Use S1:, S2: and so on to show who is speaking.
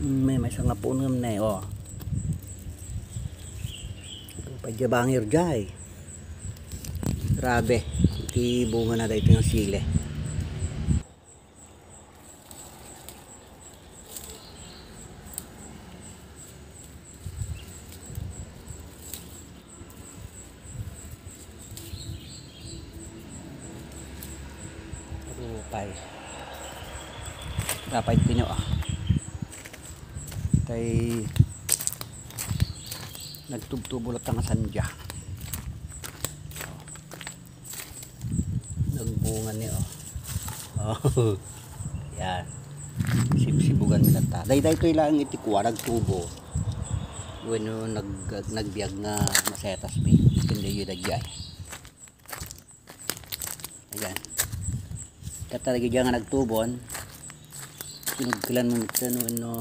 S1: May nga po ngam na oh. Pajabangir jay. Grabe. Iti bunga na dito ng sile. Rupay. Dapat pino ah. Tay nagtubtubulot ang sandya. Nagbunga niya oh. Yan. Sibsibugan nila ta. Dayday to ilang itikwa nagtubo. Bueno nagbiag nga masetas mi. Kundi yun nagyay. Ayan. Katalagi diyan nga nagtubon. Sinugkilan mo no